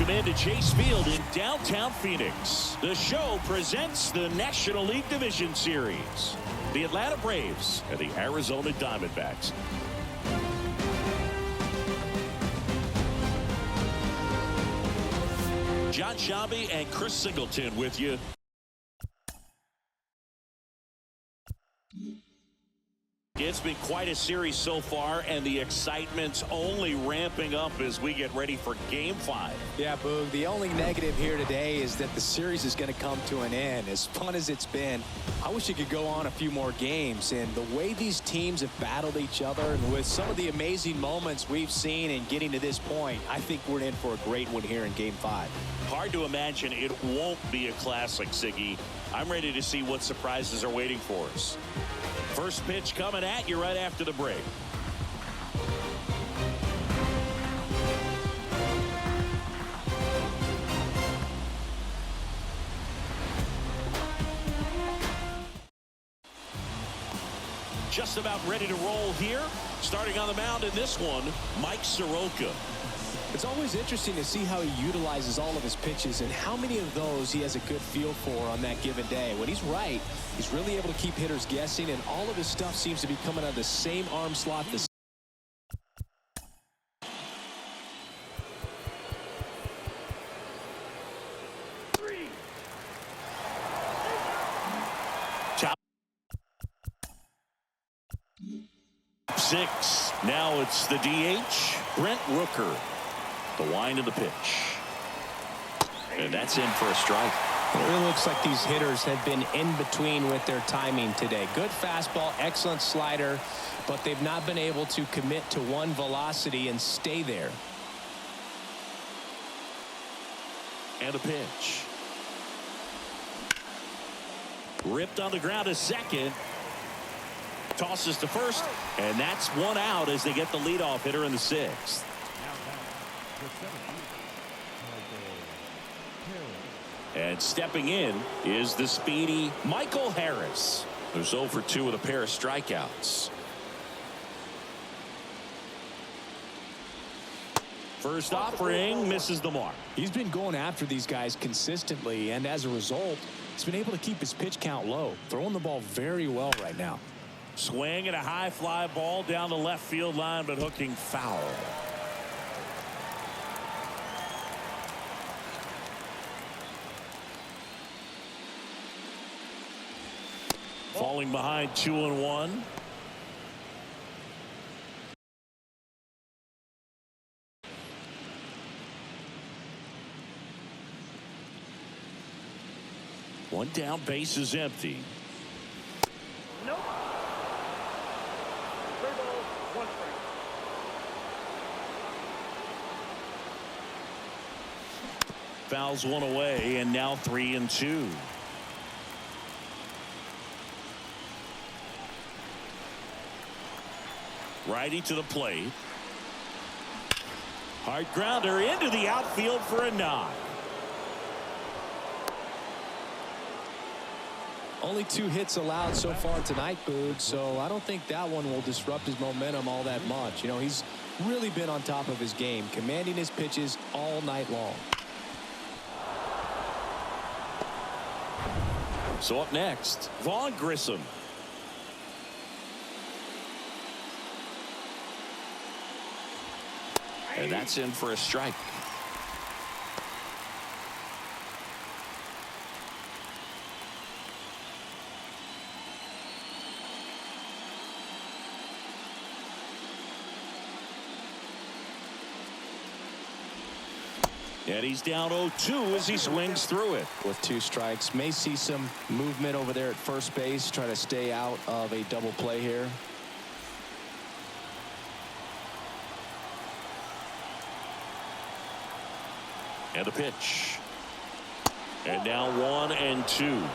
welcome into Chase Field in downtown Phoenix. The show presents the National League Division Series. The Atlanta Braves and the Arizona Diamondbacks. John Shabby and Chris Singleton with you. It's been quite a series so far, and the excitement's only ramping up as we get ready for Game 5. Yeah, Boog, the only negative here today is that the series is going to come to an end. As fun as it's been, I wish it could go on a few more games. And the way these teams have battled each other, and with some of the amazing moments we've seen in getting to this point, I think we're in for a great one here in Game 5. Hard to imagine it won't be a classic, Siggy. I'm ready to see what surprises are waiting for us. First pitch coming at you right after the break. Just about ready to roll here. Starting on the mound in this one, Mike Soroka. It's always interesting to see how he utilizes all of his pitches and how many of those he has a good feel for on that given day. When he's right, he's really able to keep hitters guessing, and all of his stuff seems to be coming out of the same arm slot. Top 6. Now it's the DH, Brent Rooker. The wind of the pitch. And that's in for a strike. It really looks like these hitters have been in between with their timing today. Good fastball, excellent slider, but they've not been able to commit to one velocity and stay there. And a pitch. Ripped on the ground to second. Tosses to first, and that's one out as they get the leadoff hitter in the 6th. And stepping in is the speedy Michael Harris, who's 0 for 2 with a pair of strikeouts. First offering misses the mark. He's been going after these guys consistently, and as a result, he's been able to keep his pitch count low, throwing the ball very well right now. Swing and a high fly ball down the left field line, but hooking foul. Falling behind 2-1. One down, base is empty. Nope. 3 balls, 1 strike. Fouls one away, and now 3-2. Righty to the plate. Hard grounder into the outfield for a knock. Only 2 hits allowed so far tonight, Boog, so I don't think that one will disrupt his momentum all that much. You know, he's really been on top of his game, commanding his pitches all night long. So up next, Vaughn Grissom. And that's in for a strike. And he's down 0-2 as he swings through it. With 2 strikes, may see some movement over there at first base, try to stay out of a double play here. And a pitch. And now 1-2.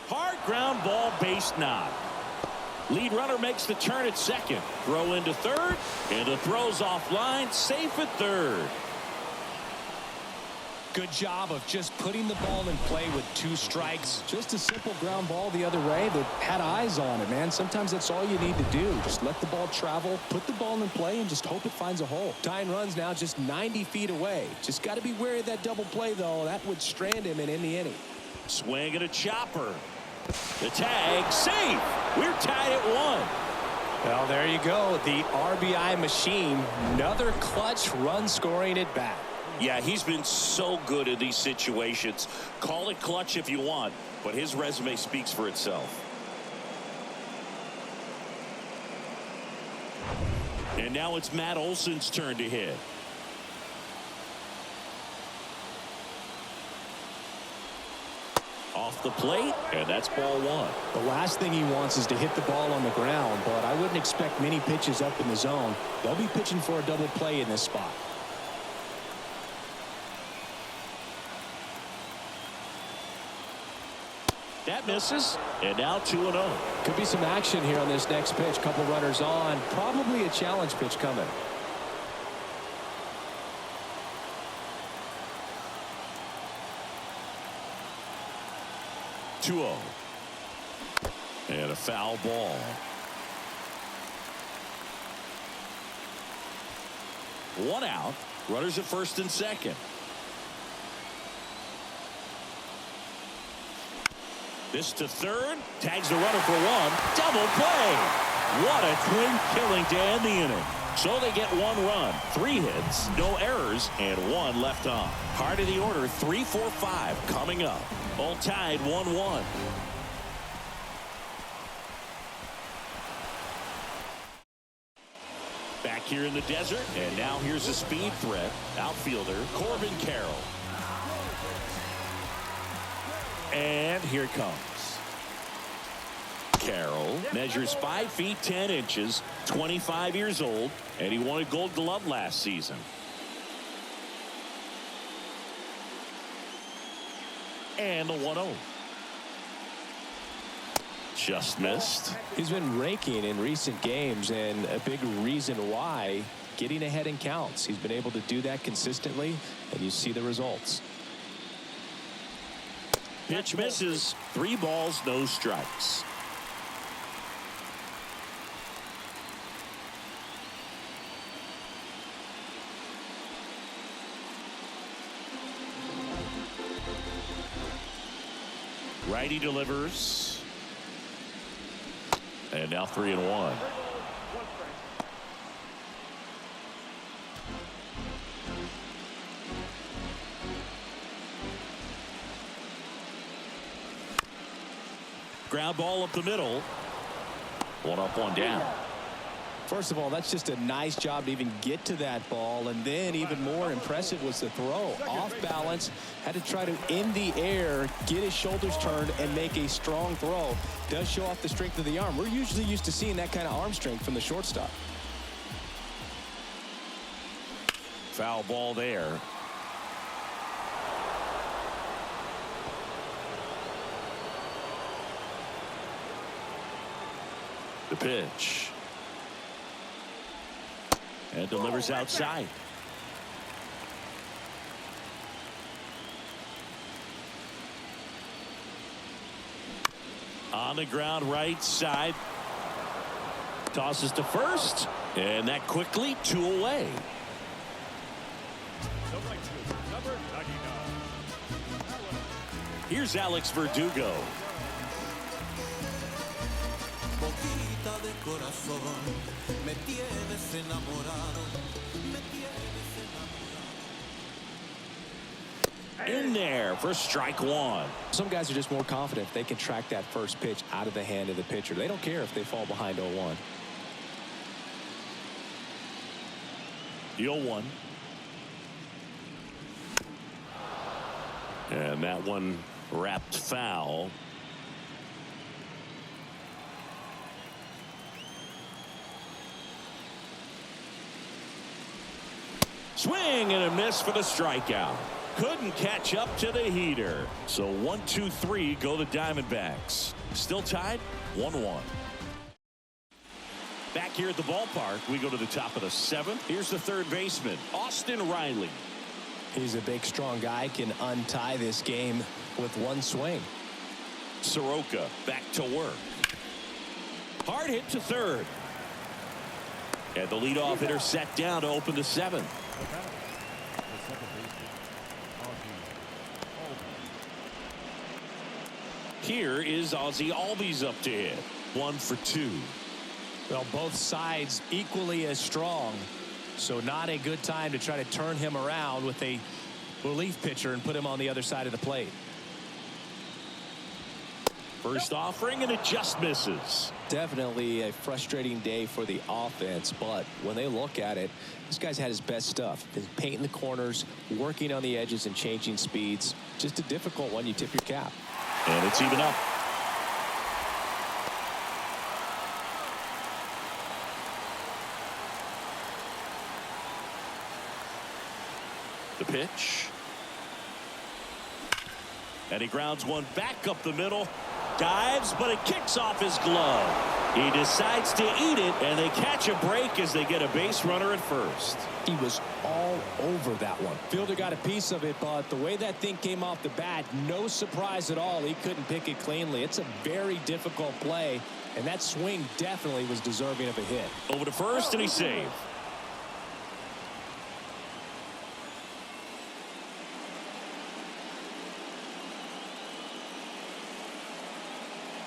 Hard ground ball, base knock. Lead runner makes the turn at second. Throw into third, and the throw's offline, safe at third. Good job of just putting the ball in play with 2 strikes. Just a simple ground ball the other way that had eyes on it, man. Sometimes that's all you need to do. Just let the ball travel, put the ball in play, and just hope it finds a hole. Tying runs now just 90 feet away. Just got to be wary of that double play, though. That would strand him and end the inning. Swing and a chopper. The tag, safe. We're tied at 1. Well, there you go. The RBI machine. Another clutch run scoring at bat. Yeah, he's been so good in these situations. Call it clutch if you want, but his resume speaks for itself. And now it's Matt Olson's turn to hit. Off the plate, and that's ball 1. The last thing he wants is to hit the ball on the ground, but I wouldn't expect many pitches up in the zone. They'll be pitching for a double play in this spot. That misses, and now 2-0. Could be some action here on this next pitch. Couple runners on. Probably a challenge pitch coming. And a foul ball. One out. Runners at first and second. This to third. Tags the runner for 1. Double play. What a twin killing to end the inning. So they get 1 run, 3 hits, no errors, and 1 left on. Part of the order, 3, 4, 5 coming up. All tied 1-1. Back here in the desert, and now here's a speed threat. Outfielder Corbin Carroll. And here it comes. Carroll measures 5 feet 10 inches, 25 years old, and he won a Gold Glove last season. And the 1-0. Just missed. He's been raking in recent games, and a big reason why, getting ahead in counts. He's been able to do that consistently, and you see the results. Pitch misses. 3 balls, no strikes. Righty delivers. And now 3-1. Ground ball up the middle. 1 up, 1 down. First of all, that's just a nice job to even get to that ball, and then even more impressive was the throw. Off balance, had to try to in the air, get his shoulders turned, and make a strong throw. Does show off the strength of the arm. We're usually used to seeing that kind of arm strength from the shortstop. Foul ball there. The pitch. And delivers outside. On the ground right side. Tosses to first. And that quickly 2 away. Number 99. Here's Alex Verdugo. In there for strike 1. Some guys are just more confident if they can track that first pitch out of the hand of the pitcher. They don't care if they fall behind 0-1. The 0-1. And that one wrapped foul. Swing and a miss for the strikeout. Couldn't catch up to the heater. So 1-2-3 go the Diamondbacks. Still tied 1-1. Back here at the ballpark, we go to the top of the 7th. Here's the third baseman, Austin Riley. He's a big, strong guy, can untie this game with one swing. Soroka back to work. Hard hit to third. And the leadoff hitter set down to open the seventh. The batter, the second baseman, Here is Ozzie Albies up to hit. 1 for 2. Well, both sides equally as strong. So not a good time to try to turn him around with a relief pitcher and put him on the other side of the plate. First offering, and it just misses. Definitely a frustrating day for the offense, but when they look at it, this guy's had his best stuff. He's painting the corners, working on the edges, and changing speeds. Just a difficult one. You tip your cap. And it's even up. The pitch. And he grounds one back up the middle. Dives, but it kicks off his glove. He decides to eat it, and they catch a break as they get a base runner at first. He was all over that one. Fielder got a piece of it, but the way that thing came off the bat, no surprise at all. He couldn't pick it cleanly. It's a very difficult play, and that swing definitely was deserving of a hit. Over to first, and he saved.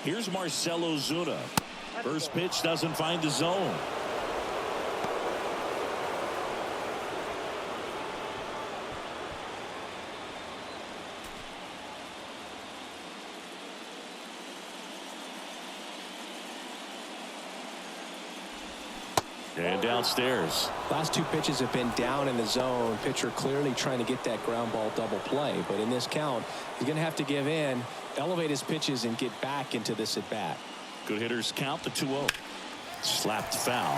Here's Marcell Ozuna. First pitch doesn't find the zone. And downstairs. Last two pitches have been down in the zone. Pitcher clearly trying to get that ground ball double play, but in this count, he's going to have to give in, elevate his pitches, and get back into this at bat. Good hitters count the 2-0. Slapped foul.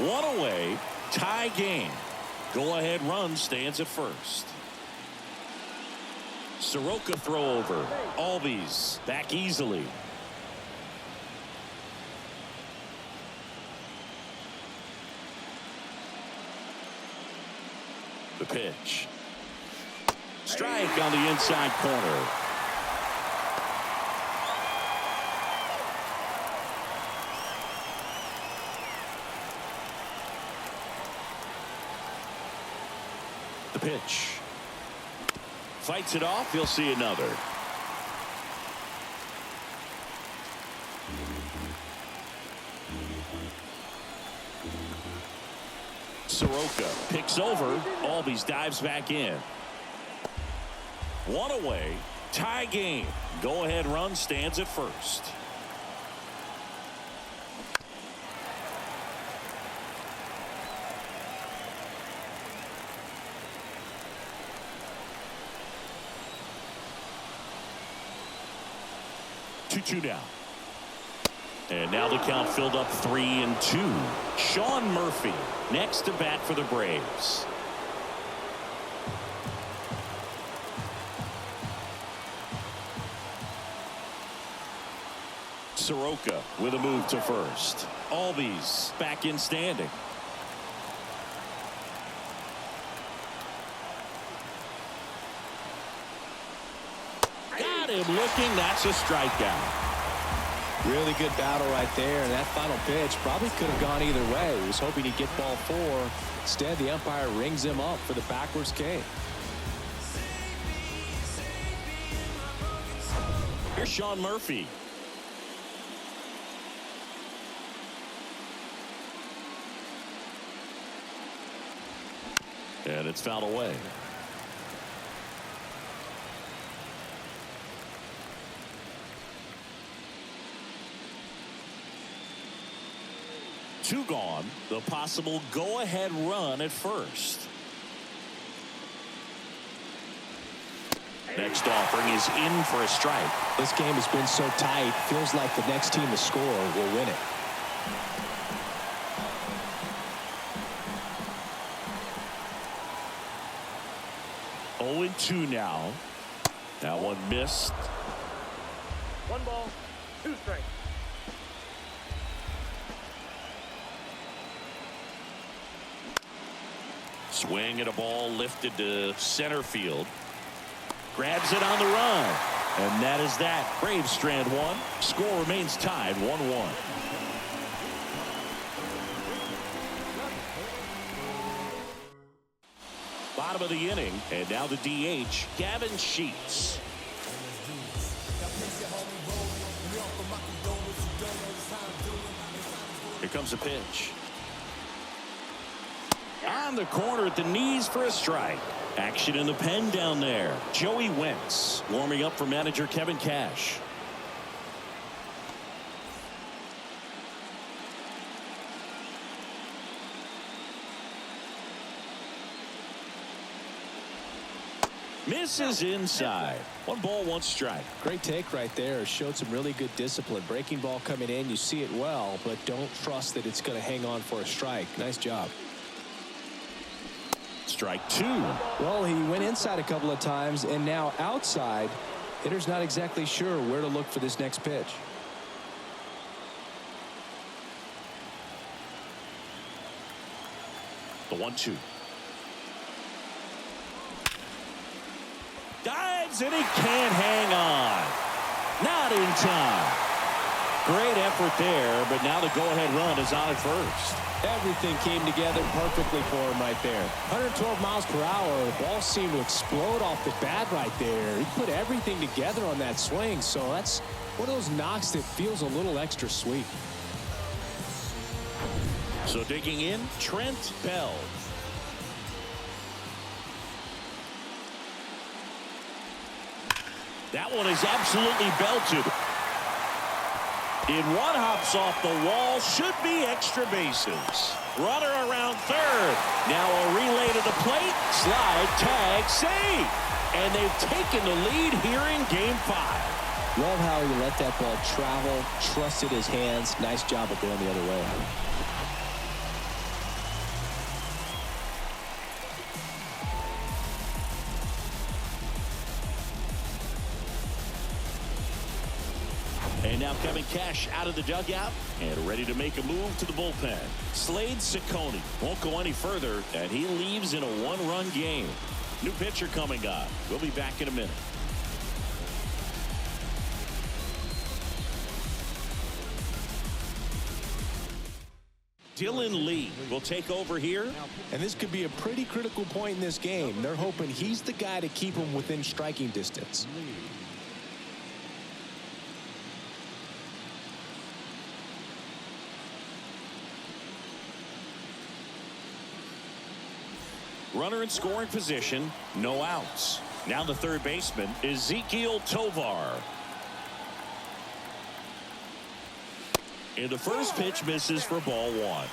One away, tie game. Go ahead run stands at first. Soroka throw over. Albies back easily. The pitch. Strike on the inside corner. The pitch. Fights it off. He'll see another. Soroka picks over. Albies dives back in. One away. Tie game. Go ahead run stands at first. Two down. And now the count filled up 3-2. Sean Murphy next to bat for the Braves. Soroka with a move to first. Albies back in standing. Got him looking. That's a strikeout. Really good battle right there, and that final pitch probably could have gone either way. He was hoping he'd get ball 4. Instead, the umpire rings him up for the backwards K. Here's Sean Murphy. And it's fouled away. Two gone. The possible go-ahead run at first. Next offering is in for a strike. This game has been so tight. Feels like the next team to score will win it. Oh, 0-2 now. That one missed. 1 ball, 2 strikes. Swing at a ball lifted to center field. Grabs it on the run. And that is that. Braves strand one. Score remains tied 1-1. Bottom of the inning. And now the DH, Gavin Sheets. Here comes a pitch. On the corner at the knees for a strike. Action in the pen down there. Joey Wentz warming up for manager Kevin Cash. Misses inside. 1 ball, 1 strike. Great take right there. Showed some really good discipline. Breaking ball coming in. You see it well, but don't trust that it's going to hang on for a strike. Nice job. Strike 2. Well, he went inside a couple of times and now outside. Hitter's not exactly sure where to look for this next pitch. The 1-2. Dives and he can't hang on. Not in time. Great effort there, but now the go-ahead run is on at first. Everything came together perfectly for him right there. 112 miles per hour. The ball seemed to explode off the bat right there. He put everything together on that swing, so that's one of those knocks that feels a little extra sweet. So digging in, Trent Bell. That one is absolutely belted. One hops off the wall. Should be extra bases. Runner around third. Now a relay to the plate. Slide, tag, save. And they've taken the lead here in Game 5. Love how he let that ball travel, trusted his hands. Nice job of going the other way. And now Kevin Cash out of the dugout and ready to make a move to the bullpen. Slade Ciccone won't go any further, and he leaves in a 1-run game. New pitcher coming up. We'll be back in a minute. Dylan Lee will take over here. And this could be a pretty critical point in this game. They're hoping he's the guy to keep them within striking distance. Runner in scoring position, no outs. Now the third baseman, Ezekiel Tovar. And the first pitch misses for ball 1.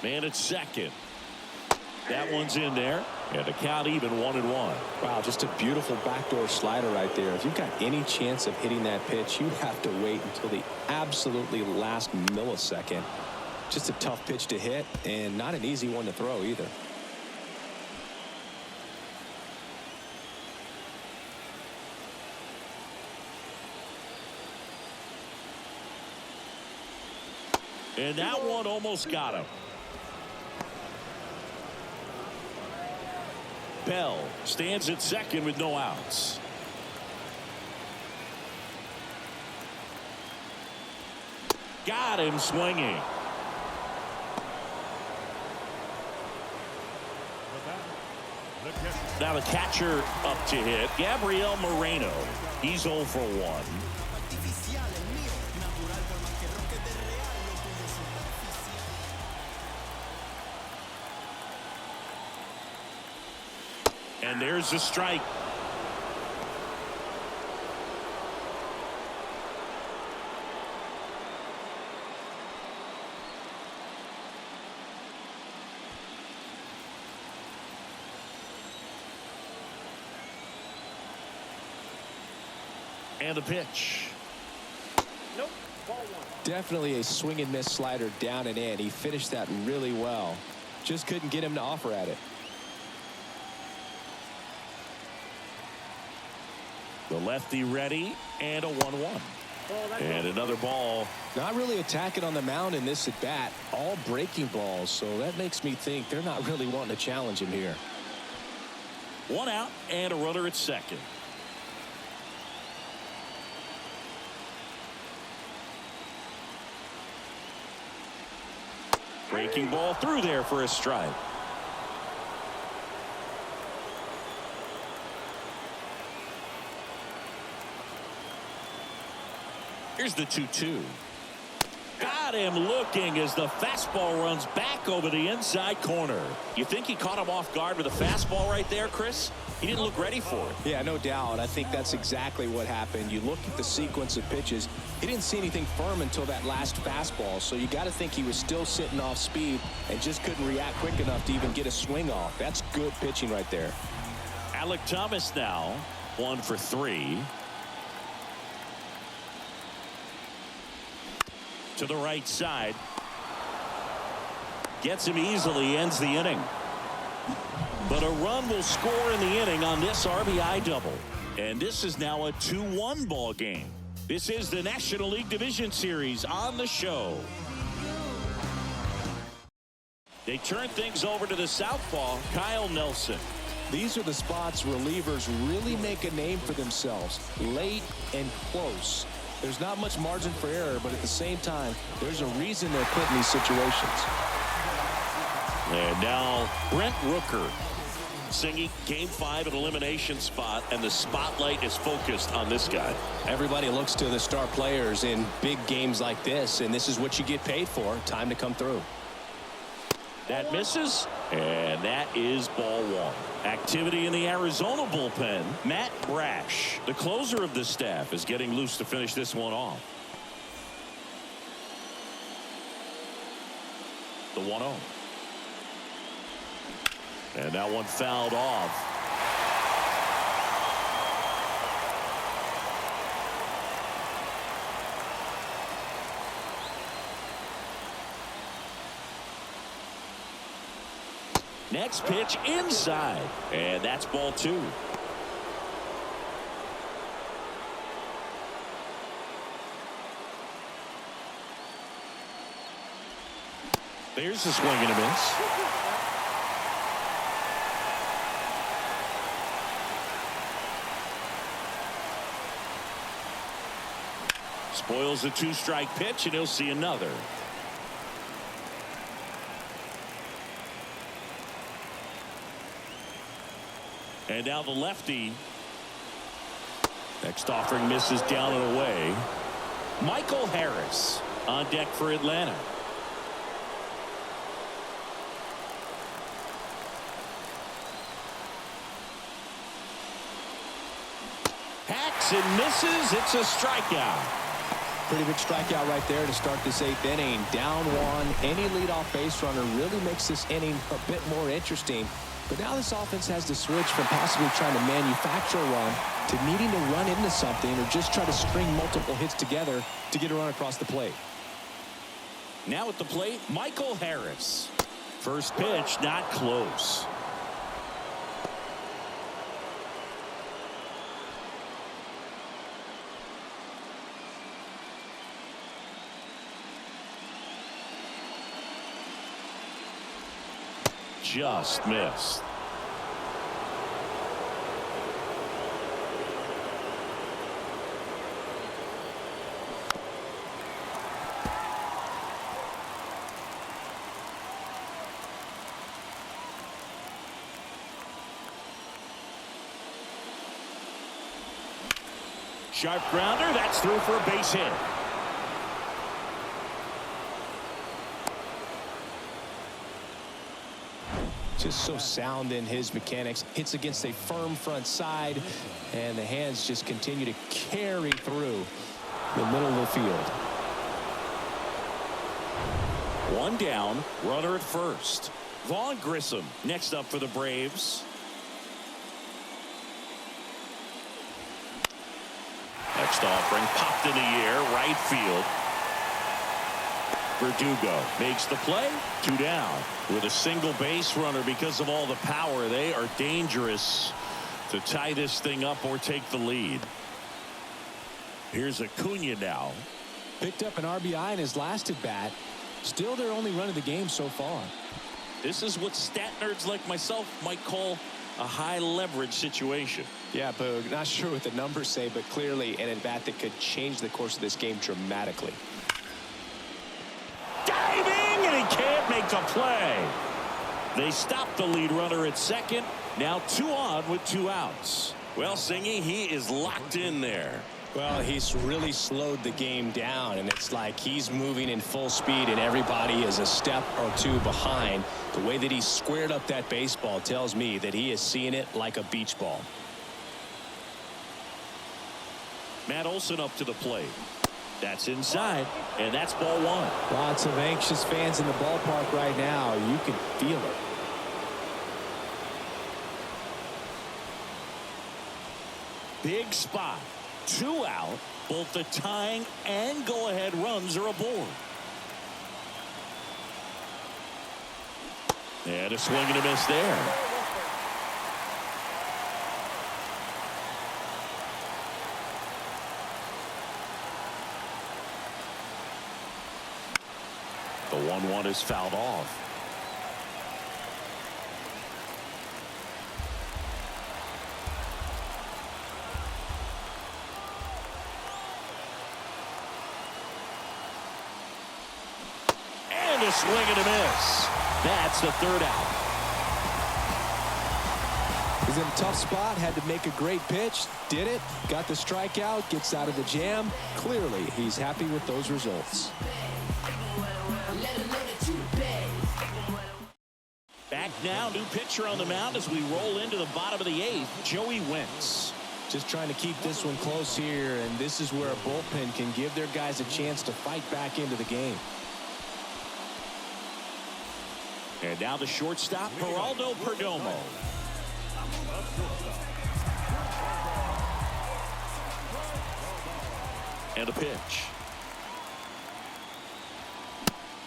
Man at second. That one's in there. And the count even 1-1. Wow, just a beautiful backdoor slider right there. If you've got any chance of hitting that pitch, you have to wait until the absolutely last millisecond. Just a tough pitch to hit and not an easy one to throw either. And that one almost got him. Bell stands at second with no outs. Got him swinging. Now the catcher up to hit, Gabriel Moreno. He's 0 for 1. And there's the strike. And the pitch. Nope. Ball 1. Definitely a swing and miss slider down and in. He finished that really well. Just couldn't get him to offer at it. The lefty ready, and a 1-1. And another ball. Not really attacking on the mound in this at bat. All breaking balls, so that makes me think they're not really wanting to challenge him here. 1 out and a runner at second. Breaking ball through there for a strike. Here's the 2-2. Got him looking as the fastball runs back over the inside corner. You think he caught him off guard with a fastball right there, Chris? He didn't look ready for it. Yeah, no doubt. I think that's exactly what happened. You look at the sequence of pitches. He didn't see anything firm until that last fastball, so you got to think he was still sitting off speed and just couldn't react quick enough to even get a swing off. That's good pitching right there. Alec Thomas now 1 for 3. To the right side. Gets him easily, ends the inning. But a run will score in the inning on this RBI double. And this is now a 2-1 ball game. This is the National League Division Series on the show. They turn things over to the southpaw, Kyle Nelson. These are the spots relievers really make a name for themselves. Late and close. There's not much margin for error, but at the same time, there's a reason they're put in these situations. And now Brent Rooker singing Game 5 an elimination spot, and the spotlight is focused on this guy. Everybody looks to the star players in big games like this, and this is what you get paid for. Time to come through. That misses, and that is ball 1. Activity in the Arizona bullpen. Matt Brash, the closer of the staff, is getting loose to finish this one off. The 1-0. And that one fouled off. Next pitch inside, and that's ball 2. There's a swing and a miss. Spoils a 2-strike pitch, and he'll see another. And now the lefty. Next offering misses down and away. Michael Harris on deck for Atlanta. Hacks and misses. It's a strikeout. Pretty big strikeout right there to start this 8th inning. Down 1. Any leadoff base runner really makes this inning a bit more interesting. But now this offense has to switch from possibly trying to manufacture a run to needing to run into something or just try to string multiple hits together to get a run across the plate. Now at the plate, Michael Harris. First pitch, not close. Just missed. Sharp grounder, that's through for a base hit. Just so sound in his mechanics. Hits against a firm front side, and the hands just continue to carry through the middle of the field. 1 down, runner at first. Vaughn Grissom next up for the Braves. Next offering popped in the air, right field. Verdugo makes the play. 2 down with a single base runner. Because of all the power, they are dangerous to tie this thing up or take the lead. Here's Acuna now. Picked up an RBI in his last at bat. Still their only run of the game so far. This is what stat nerds like myself might call a high leverage situation. Yeah, Boog, not sure what the numbers say, but clearly an at-bat that could change the course of this game dramatically. Diving, and he can't make the play. They stop the lead runner at second. Now 2 on with 2 outs. Well, Singy, he is locked in there. Well, he's really slowed the game down, and it's like he's moving in full speed and everybody is a step or 2 behind. The way that he squared up that baseball tells me that he is seeing it like a beach ball. Matt Olson up to the plate. That's inside, and that's ball 1. Lots of anxious fans in the ballpark right now. You can feel it. Big spot. 2 out. Both the tying and go-ahead runs are aboard. And a swing and a miss there. The 1-1 is fouled off. A swing and a miss. That's the 3rd out. He's in a tough spot. Had to make a great pitch. Did it. Got the strikeout. Gets out of the jam. Clearly, he's happy with those results. Back now. New pitcher on the mound as we roll into the bottom of the 8th. Joey Wentz. Just trying to keep this one close here. And this is where a bullpen can give their guys a chance to fight back into the game. And now the shortstop, Geraldo Perdomo. And a pitch.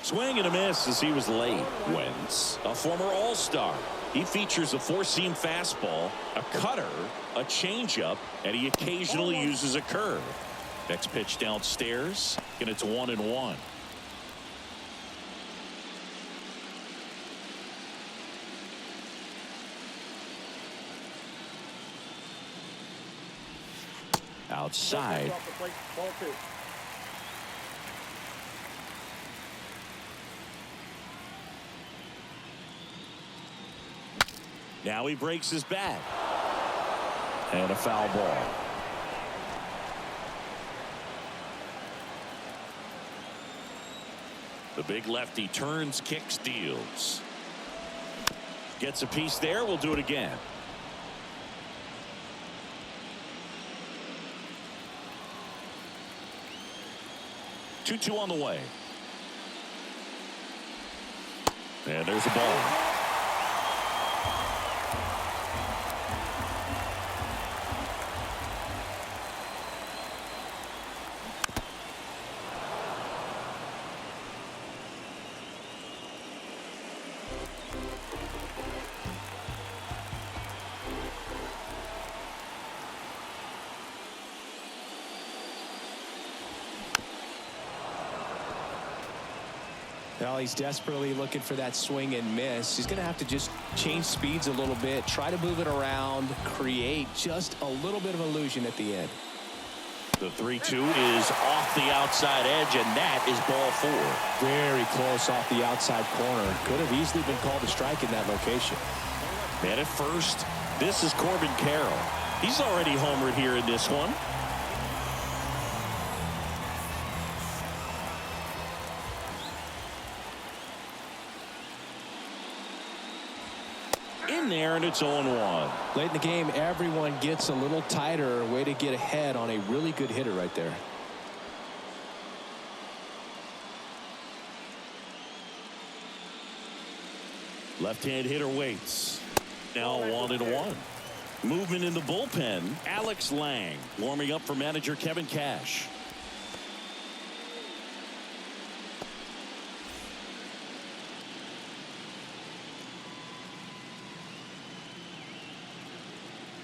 Swing and a miss as he was late. Wentz, a former All-Star. He features a 4-seam fastball, a cutter, a changeup, and he occasionally uses a curve. Next pitch downstairs, and it's 1-1. Outside. Ball 2. Now he breaks his bat. And a foul ball. The big lefty turns, kicks, deals. Gets a piece there. We'll do it again. Two on the way. And there's a ball. Well, he's desperately looking for that swing and miss. He's going to have to just change speeds a little bit, try to move it around, create just a little bit of illusion at the end. The 3-2 is off the outside edge, and that is ball 4. Very close off the outside corner. Could have easily been called a strike in that location. And at first, this is Corbin Carroll. He's already homered here in this one. In there, and it's 0-1. Late in the game, everyone gets a little tighter. Way to get ahead on a really good hitter right there. Left-hand hitter waits. Now 1-1. Movement in the bullpen. Alex Lang warming up for manager Kevin Cash.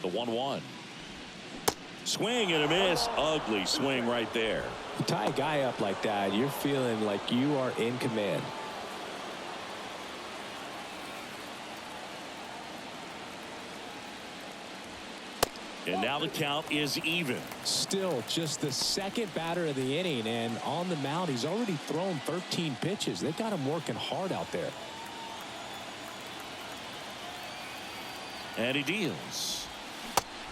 The 1-1. Swing and a miss. Ugly swing right there. You tie a guy up like that, you're feeling like you are in command. And now the count is even. Still just the second batter of the inning, and on the mound he's already thrown 13 pitches. They've got him working hard out there. And he deals.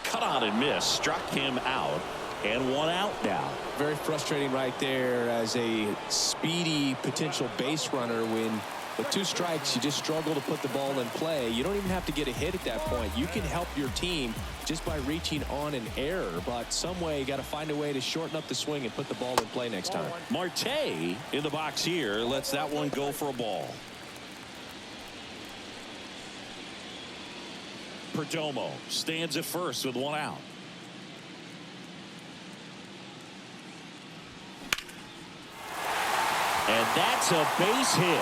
Cut on and miss. Struck him out. And one out now. Very frustrating right there as a speedy potential base runner. When with 2 strikes you just struggle to put the ball in play. You don't even have to get a hit at that point. You can help your team just by reaching on an error, but some way you got to find a way to shorten up the swing and put the ball in play next time. Marte in the box here lets that one go for a ball. Perdomo stands at first with 1 out. And that's a base hit.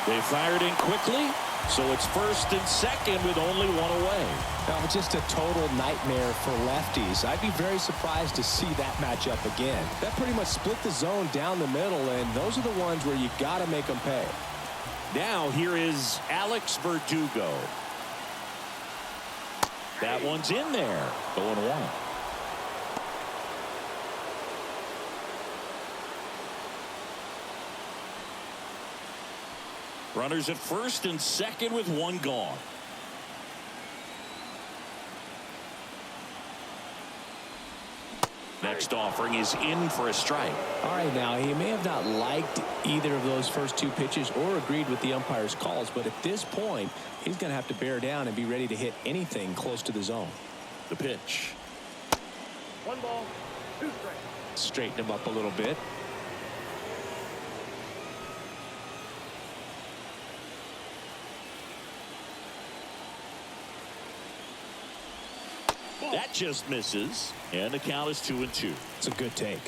They fired in quickly, so it's first and second with only 1 away. Now, just a total nightmare for lefties. I'd be very surprised to see that matchup again. That pretty much split the zone down the middle, and those are the ones where you got to make them pay. Now here is Alex Verdugo. That one's in there. 0-1. Runners at first and second with 1 gone. Next offering is in for a strike. All right, now he may have not liked either of those first 2 pitches or agreed with the umpire's calls, but at this point he's going to have to bear down and be ready to hit anything close to the zone. The pitch. 1 ball, 2 strikes. Straighten him up a little bit. That just misses, and the count is 2-2. It's a good take.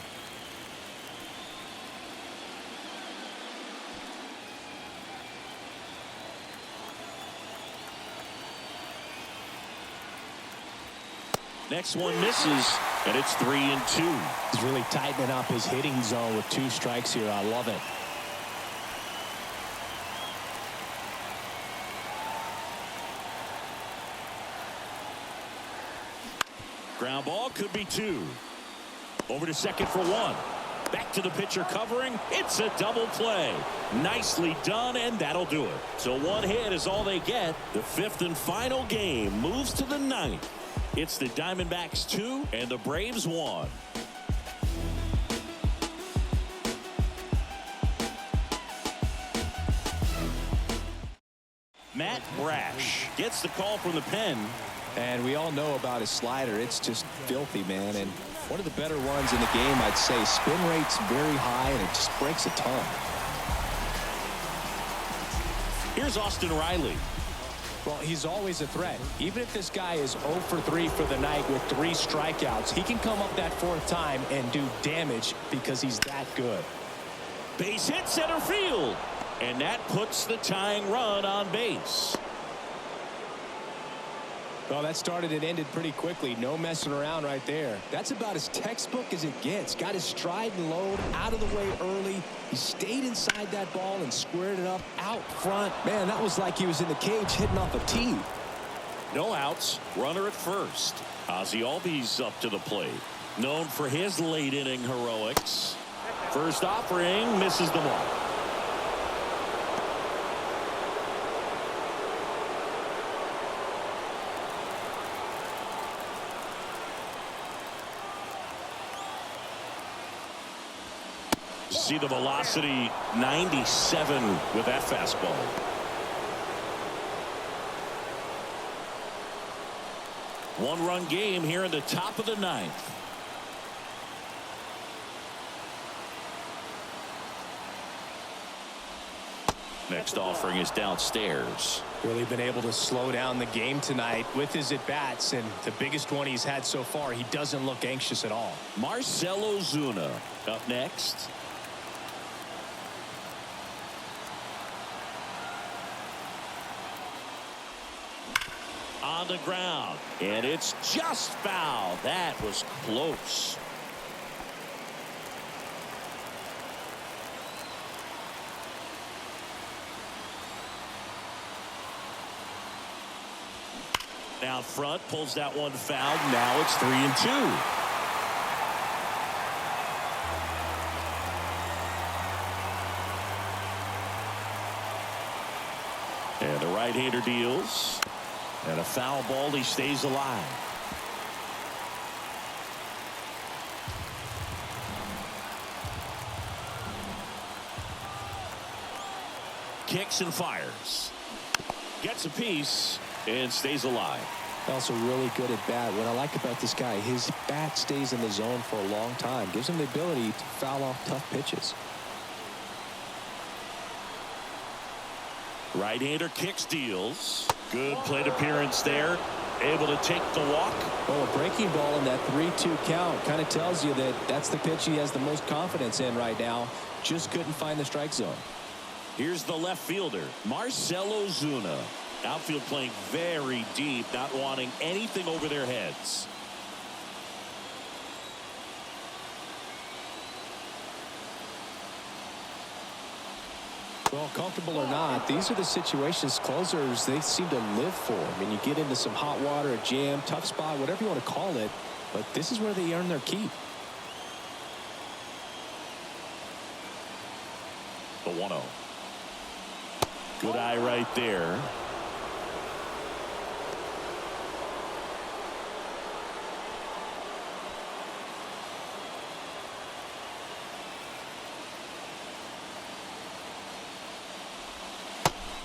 Next one misses, and it's 3-2. He's really tightening up his hitting zone with 2 strikes here. I love it. Ground ball could be 2. Over to second for 1. Back to the pitcher covering. It's a double play. Nicely done, and that'll do it. So 1 hit is all they get. The 5th and final game moves to the 9th. It's the Diamondbacks 2 and the Braves 1. Matt Brash gets the call from the pen. And we all know about his slider. It's just filthy, man. And one of the better ones in the game, I'd say. Spin rate's very high, and it just breaks a ton. Here's Austin Riley. Well, he's always a threat. Even if this guy is 0 for 3 for the night with 3 strikeouts, he can come up that 4th time and do damage because he's that good. Base hit center field. And that puts the tying run on base. Well, that started and ended pretty quickly. No messing around right there. That's about as textbook as it gets. Got his stride and load out of the way early. He stayed inside that ball and squared it up out front. Man, that was like he was in the cage hitting off a tee. No outs. Runner at first. Ozzie Albies up to the plate. Known for his late inning heroics. First offering misses the mark. See the velocity 97 with that fastball. One-run game here in the top of the 9th. Next offering is downstairs. Really been able to slow down the game tonight with his at-bats, and the biggest one he's had so far. He doesn't look anxious at all. Marcell Ozuna up next. on the ground, and it's just foul. That was close. Now front, pulls that one foul. Now it's 3-2. And the right-hander deals. And a foul ball. He stays alive. Kicks and fires. Gets a piece and stays alive. Also really good at bat. What I like about this guy, his bat stays in the zone for a long time. Gives him the ability to foul off tough pitches. Right-hander kicks, deals. Good plate appearance there. Able to take the walk. Well, a breaking ball in that 3-2 count kind of tells you that that's the pitch he has the most confidence in right now. Just couldn't find the strike zone. Here's the left fielder, Marcell Ozuna. Outfield playing very deep, not wanting anything over their heads. Well, comfortable or not, these are the situations closers they seem to live for. I mean, you get into some hot water, a jam, tough spot, whatever you want to call it, but this is where they earn their keep. The 1-0. Good eye right there.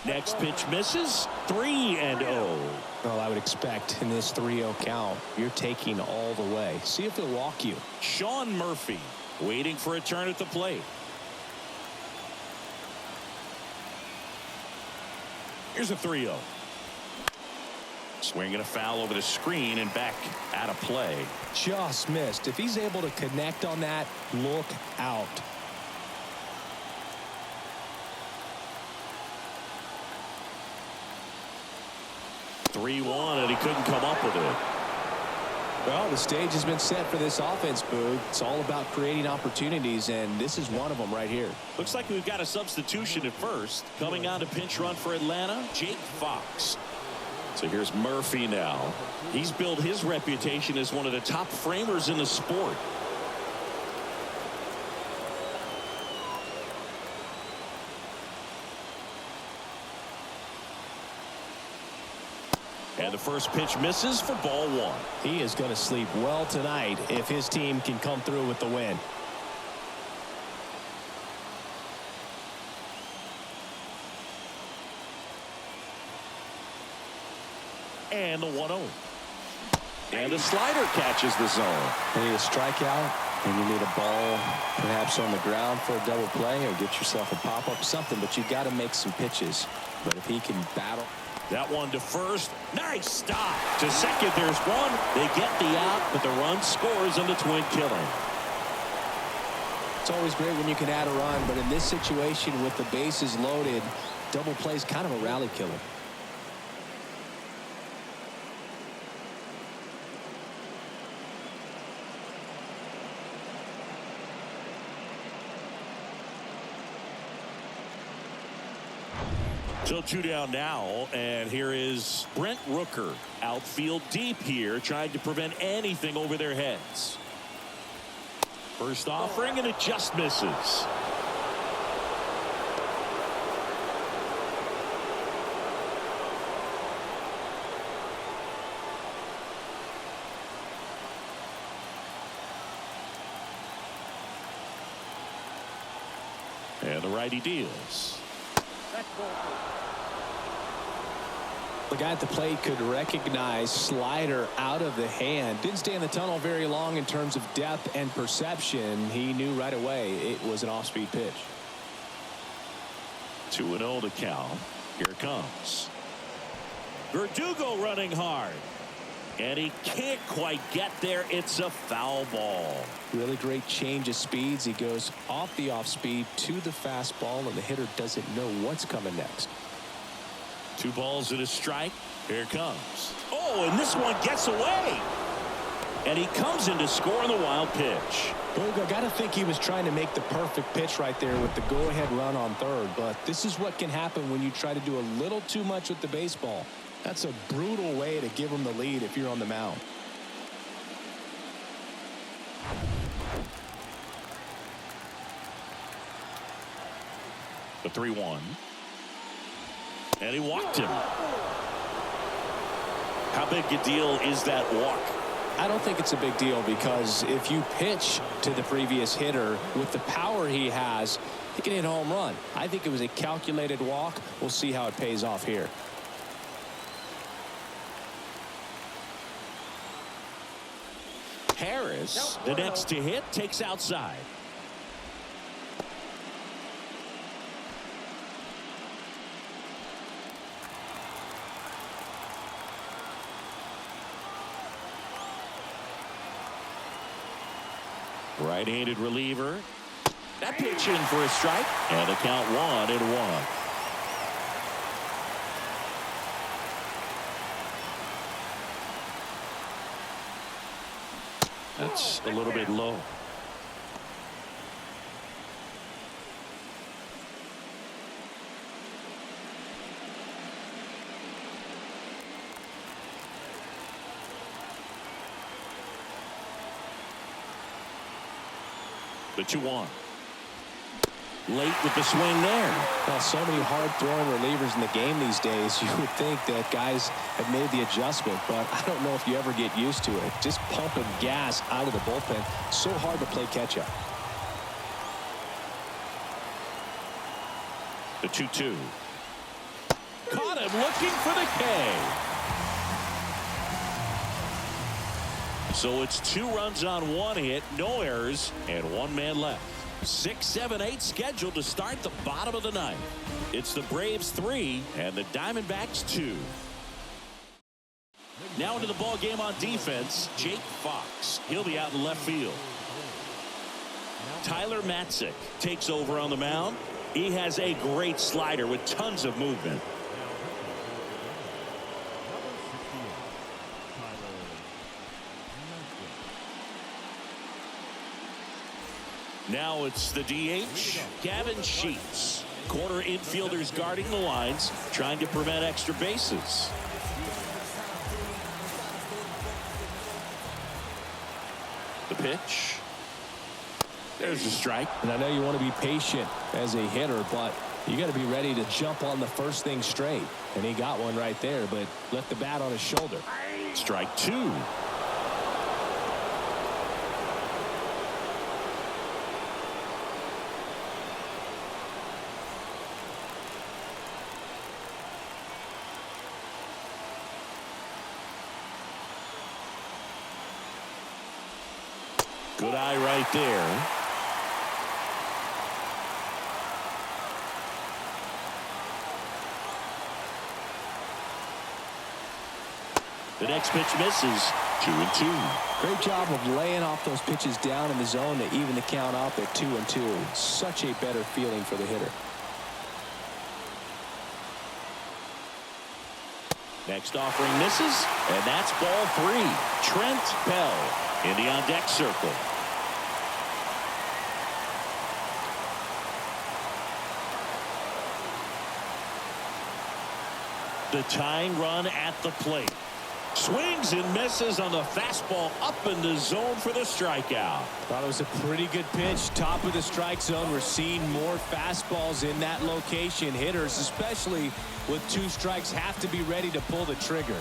Next pitch misses. 3-0. Well, I would expect in this 3-0 count, you're taking all the way. See if they'll walk you. Sean Murphy waiting for a turn at the plate. Here's a 3-0. Swinging a foul over the screen and back out of play. Just missed. If he's able to connect on that, look out. And he couldn't come up with it. Well, the stage has been set for this offense, Boog. It's all about creating opportunities, and this is one of them right here. Looks like we've got a substitution at first. Coming on to pinch run for Atlanta, Jake Fox. So here's Murphy now. He's built his reputation as one of the top framers in the sport. And the first pitch misses for ball 1. He is going to sleep well tonight if his team can come through with the win. And the 1-0. And the slider catches the zone. You need a strikeout, and you need a ball perhaps on the ground for a double play or get yourself a pop-up, something, but you got to make some pitches. But if he can battle. That one to first. Nice stop. To second, there's one. They get the out, but the run scores on the twin killing. It's always great when you can add a run, but in this situation with the bases loaded, double play is kind of a rally killer. So 2 down now, and here is Brent Rooker. Outfield deep here, trying to prevent anything over their heads. First offering, and it just misses. And the righty deals. The guy at the plate could recognize slider out of the hand. Didn't stay in the tunnel very long in terms of depth and perception. He knew right away it was an off-speed pitch. 2-0 to Cal. Here it comes. Verdugo running hard. And he can't quite get there. It's a foul ball. Really great change of speeds. He goes off the off speed to the fastball, and the hitter doesn't know what's coming next. 2 balls and a strike. Here it comes. Oh, and this one gets away. And he comes in to score on the wild pitch. Boog, I got to think he was trying to make the perfect pitch right there with the go-ahead run on third. But this is what can happen when you try to do a little too much with the baseball. That's a brutal way to give him the lead if you're on the mound. The 3-1. And he walked him. How big a deal is that walk? I don't think it's a big deal because if you pitch to the previous hitter with the power he has, he can hit a home run. I think it was a calculated walk. We'll see how it pays off here. Harris, the next to hit, takes outside. Right-handed reliever. That pitch in for a strike. And the count 1-1. That's a little bit low. The 2-1. Late with the swing there. Well, so many hard-throwing relievers in the game these days, you would think that guys have made the adjustment, but I don't know if you ever get used to it. Just pumping gas out of the bullpen, so hard to play catch-up. The 2-2. Caught him looking for the K. So it's 2 runs on 1 hit, no errors, and 1 man left. 6, 7, 8 scheduled to start the bottom of the 9th. It's the Braves 3 and the Diamondbacks 2. Now into the ball game on defense, Jake Fox. He'll be out in left field. Tyler Matzik takes over on the mound. He has a great slider with tons of movement. Now it's the DH, Gavin Sheets. Corner infielders guarding the lines, trying to prevent extra bases. The pitch. There's a strike. And I know you want to be patient as a hitter, but you got to be ready to jump on the first thing straight. And he got one right there, but left the bat on his shoulder. Strike 2. Good eye right there. The next pitch misses. 2-2. Great job of laying off those pitches down in the zone to even the count up at 2-2. Such a better feeling for the hitter. Next offering misses, and that's ball 3. Trent Bell in the on-deck circle. The tying run at the plate. Swings and misses on the fastball up in the zone for the strikeout. Thought it was a pretty good pitch. Top of the strike zone. We're seeing more fastballs in that location. Hitters, especially with 2 strikes, have to be ready to pull the trigger.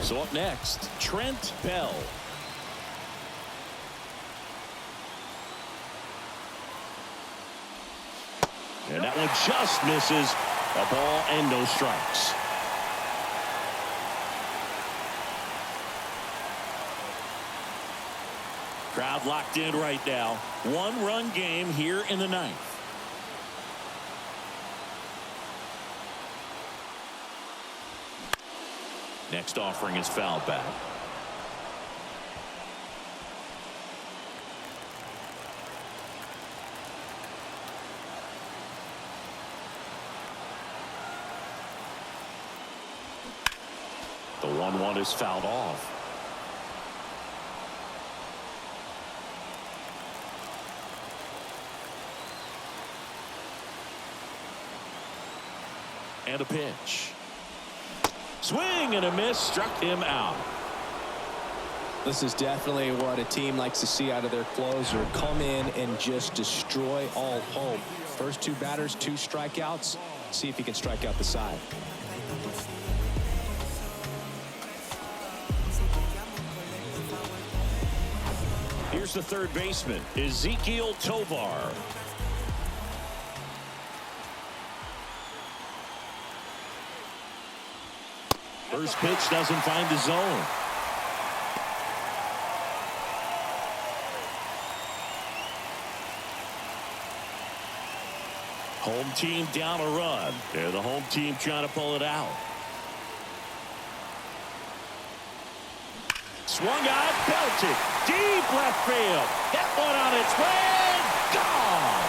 So up next, Trent Bell. And that one just misses. A ball and no strikes. Crowd locked in right now. 1-run game here in the 9th. Next offering is foul back. The 1-1 is fouled off. And a pitch. Swing and a miss, struck him out. This is definitely what a team likes to see out of their closer. Come in and just destroy all hope. First 2 batters, 2 strikeouts. See if he can strike out the side. Here's the third baseman, Ezekiel Tovar. First pitch doesn't find the zone. Home team down a run. They're the home team trying to pull it out. Swung out, belted, deep left field. That one on its way, gone.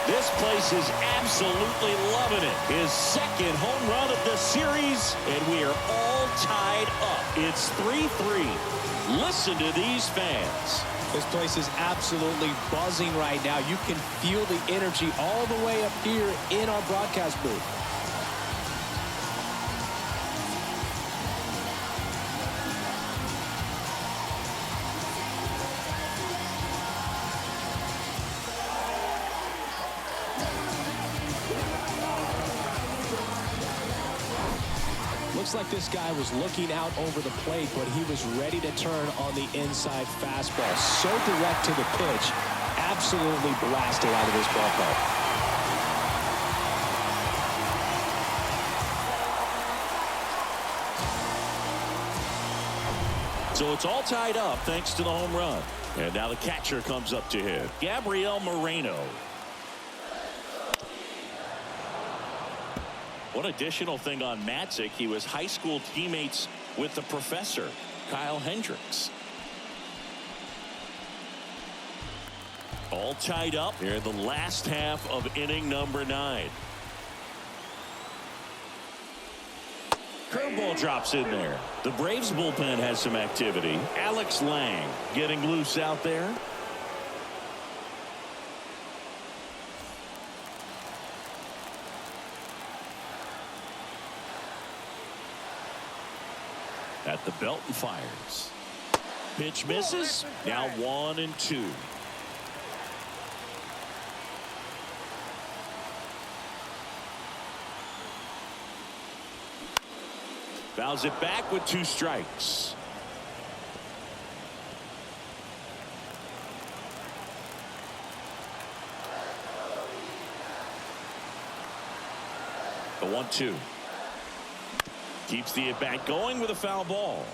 This place is absolutely loving it. His second home run of the series, and we are all tied up. It's 3-3. Listen to these fans. This place is absolutely buzzing right now. You can feel the energy all the way up here in our broadcast booth. Looks like this guy was looking out over the plate, but he was ready to turn on the inside fastball. So direct to the pitch. Absolutely blasted out of this ballpark. So it's all tied up thanks to the home run. And now the catcher comes up to hit. Gabriel Moreno. One additional thing on Matzik, he was high school teammates with the professor, Kyle Hendricks. All tied up here in the last half of inning number 9. Curveball drops in there. The Braves bullpen has some activity. Alex Lang getting loose out there. At the belt and fires. Pitch misses. Now 1-2. Fouls it back with 2 strikes. The 1-2. Keeps the at-bat going with a foul ball.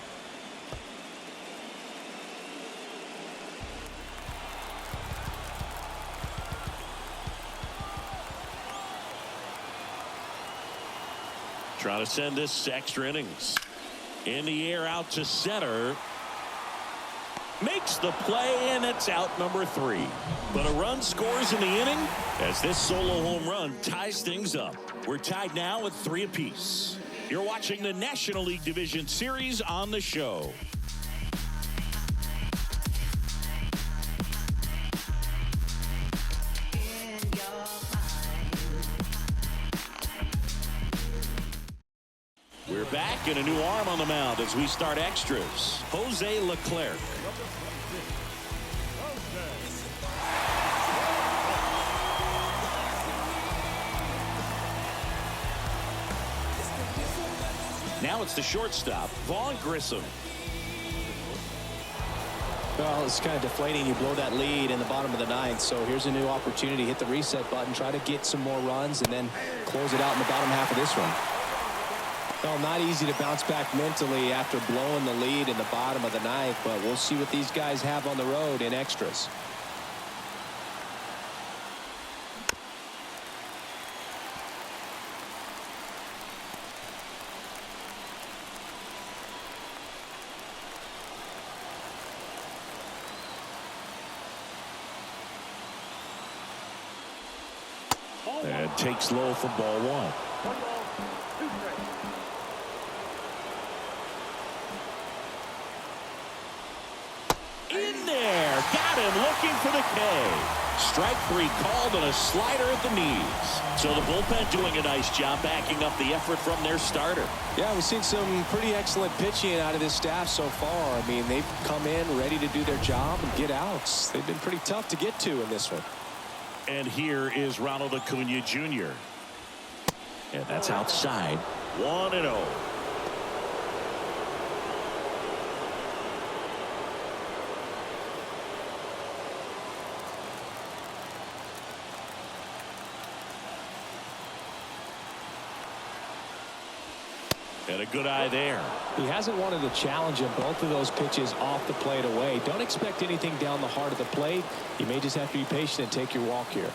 Trying to send this to extra innings. In the air out to center. Makes the play, and it's out number 3. But a run scores in the inning as this solo home run ties things up. We're tied now at 3 apiece. You're watching the National League Division Series on the show. We're back and a new arm on the mound as we start extras. Jose Leclerc. Now it's the shortstop, Vaughn Grissom. Well, it's kind of deflating. You blow that lead in the bottom of the 9th. So here's a new opportunity. Hit the reset button, try to get some more runs, and then close it out in the bottom half of this one. Well, not easy to bounce back mentally after blowing the lead in the bottom of the 9th, but we'll see what these guys have on the road in extras. And takes low for ball 1. 2 strikes. In there. Got him looking for the K. Strike 3 called and a slider at the knees. So the bullpen doing a nice job backing up the effort from their starter. Yeah, we've seen some pretty excellent pitching out of this staff so far. I mean, they've come in ready to do their job and get outs. They've been pretty tough to get to in this one. And here is Ronald Acuna Jr. And that's outside. 1-0. And a good eye there. He hasn't wanted to challenge him. Both of those pitches off the plate away. Don't expect anything down the heart of the plate. You may just have to be patient and take your walk here.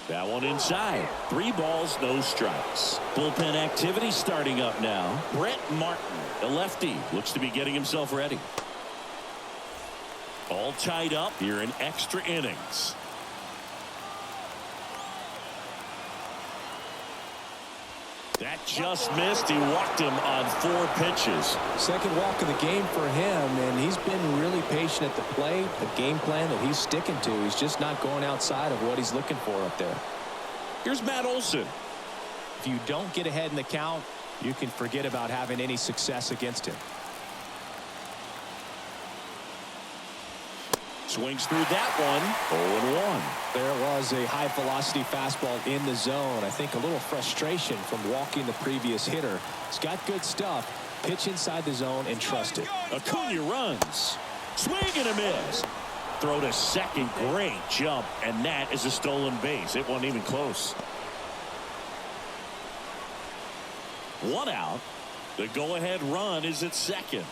That one inside. 3 balls, no strikes. Bullpen activity starting up now. Brett Martin, the lefty, looks to be getting himself ready. All tied up here in extra innings. That just missed. He walked him on 4 pitches. Second walk of the game for him, and he's been really patient at the plate. The game plan that he's sticking to, he's just not going outside of what he's looking for up there. Here's Matt Olson. If you don't get ahead in the count, you can forget about having any success against him. Swings through that one. 0-1. There was a high velocity fastball in the zone. I think a little frustration from walking the previous hitter. He's got good stuff. Pitch inside the zone and trust it. Acuna runs. Swing and a miss. Throw to second. Great jump. And that is a stolen base. It wasn't even close. 1 out. The go-ahead run is at second.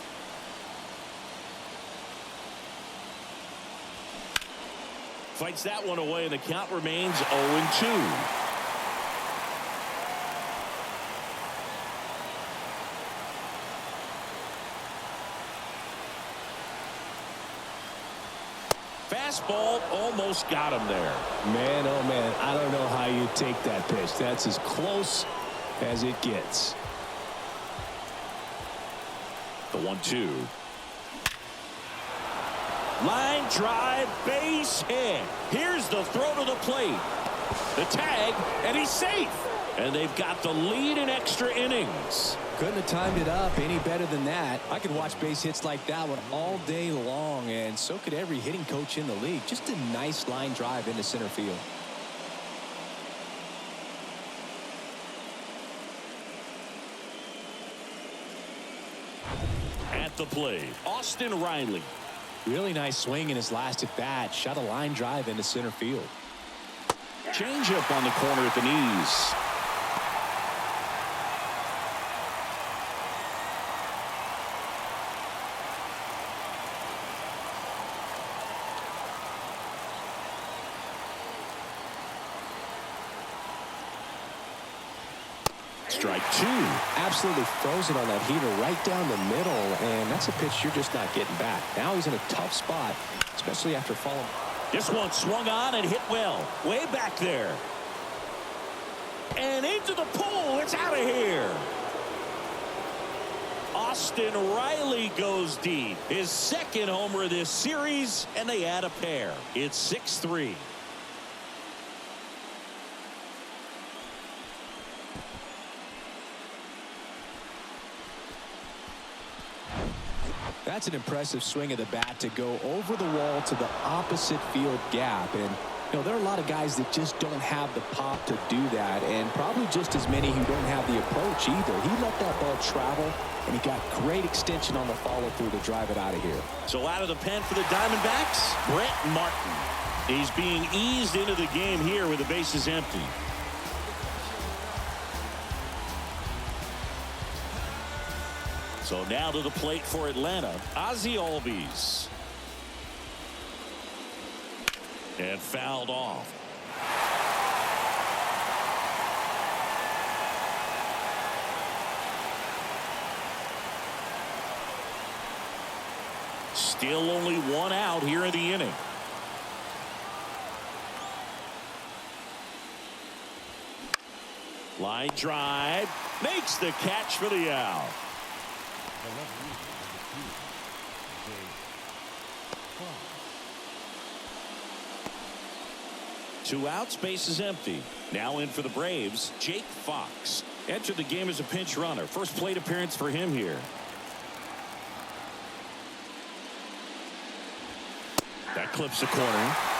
Fights that one away, and the count remains 0-2. Fastball almost got him there. Man, oh man, I don't know how you take that pitch. That's as close as it gets. The 1-2. Line drive, base hit. Here's the throw to the plate. The tag, and he's safe. And they've got the lead in extra innings. Couldn't have timed it up any better than that. I could watch base hits like that one all day long, and so could every hitting coach in the league. Just a nice line drive into center field. At the plate, Austin Riley. Really nice swing in his last at bat. Shot a line drive into center field. Changeup on the corner at the knees. Strike 2. Absolutely frozen on that heater right down the middle, and that's a pitch you're just not getting back. Now he's in a tough spot, especially after falling. This one swung on and hit well. Way back there. And into the pool. It's out of here. Austin Riley goes deep. His second homer of this series, and they add a pair. It's 6-3. That's an impressive swing of the bat to go over the wall to the opposite field gap. And, you know, there are a lot of guys that just don't have the pop to do that, and probably just as many who don't have the approach either. He let that ball travel, and he got great extension on the follow-through to drive it out of here. So out of the pen for the Diamondbacks, Brett Martin. He's being eased into the game here with the bases empty. So now to the plate for Atlanta, Ozzie Albies. And fouled off. Still only 1 out here in the inning. Line drive. Makes the catch for the out. Two outs, base is empty. Now in for the Braves, Jake Fox. Entered the game as a pinch runner. First plate appearance for him here. That clips the corner.